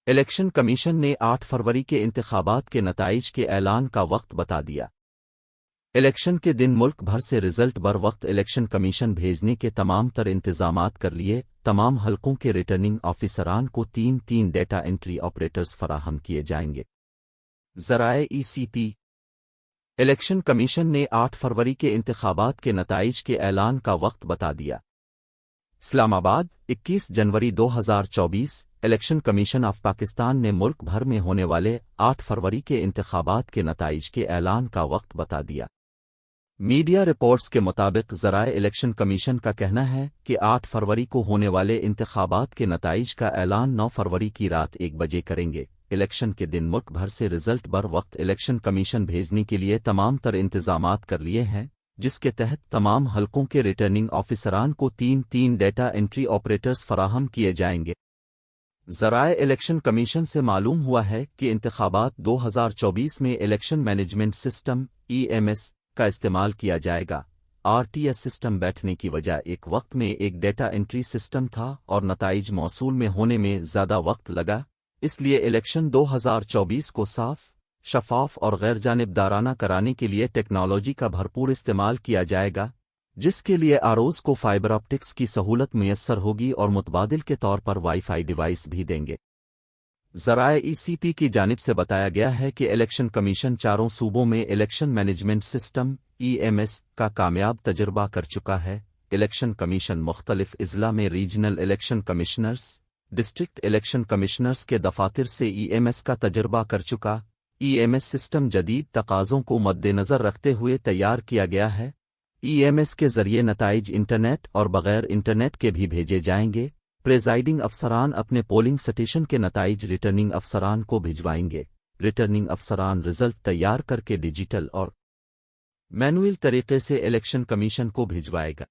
Election commission نے 8 فروری کے انتخابات کے نتائج کے اعلان کا وقت بتا دیا۔ الیکشن کے دن ملک بھر سے رزلٹ بر وقت الیکشن کمیشن بھیجنے کے تمام تر انتظامات کر لیے۔ تمام حلقوں کے ریٹرننگ آفیسران کو 3 ڈیٹا انٹری آپریٹرز فراہم کیے جائیں گے۔ ذرائع ECP۔ الیکشن کمیشن نے 8 فروری کے انتخابات کے نتائج کے اعلان کا وقت بتا دیا۔ اسلام آباد، 21 جنوری 2024۔ الیکشن کمیشن آف پاکستان نے ملک بھر میں ہونے والے 8 فروری کے انتخابات کے نتائج کے اعلان کا وقت بتا دیا۔ میڈیا رپورٹس کے مطابق ذرائع الیکشن کمیشن کا کہنا ہے کہ 8 فروری کو ہونے والے انتخابات کے نتائج کا اعلان 9 فروری کی رات 1 بجے کریں گے۔ الیکشن کے دن ملک بھر سے رزلٹ بر وقت الیکشن کمیشن بھیجنے کے لیے تمام تر انتظامات کر لیے ہیں، جس کے تحت تمام حلقوں کے ریٹرننگ آفیسران کو 3 ڈیٹا انٹری آپریٹرز فراہم کیے جائیں گے۔ ذرائع الیکشن کمیشن سے معلوم ہوا ہے کہ انتخابات 2024 میں الیکشن مینجمنٹ سسٹم EMS کا استعمال کیا جائے گا۔ RTS سسٹم بیٹھنے کی وجہ ایک وقت میں ایک ڈیٹا انٹری سسٹم تھا اور نتائج موصول میں ہونے میں زیادہ وقت لگا، اس لیے الیکشن 2024 کو صاف، شفاف اور غیر جانبدارانہ کرانے کے لیے ٹیکنالوجی کا بھرپور استعمال کیا جائے گا، جس کے لیے آروز کو فائبر آپٹکس کی سہولت میسر ہوگی اور متبادل کے طور پر وائی فائی ڈیوائس بھی دیں گے۔ ذرائع ECP کی جانب سے بتایا گیا ہے کہ الیکشن کمیشن 4 صوبوں میں الیکشن مینجمنٹ سسٹم EMS کا کامیاب تجربہ کر چکا ہے۔ الیکشن کمیشن مختلف اضلاع میں regional election commissioners, district election commissioners کے دفاتر سے EMS کا تجربہ کر چکا۔ EMS سسٹم جدید تقاضوں کو مد نظر رکھتے ہوئے تیار کیا گیا ہے۔ EMS کے ذریعے نتائج انٹرنیٹ اور بغیر انٹرنیٹ کے بھی بھیجے جائیں گے۔ پریزائڈنگ افسران اپنے پولنگ سٹیشن کے نتائج ریٹرننگ افسران کو بھجوائیں گے۔ ریٹرننگ افسران رزلٹ تیار کر کے ڈیجیٹل اور مینوئل طریقے سے الیکشن کمیشن کو بھجوائے گا۔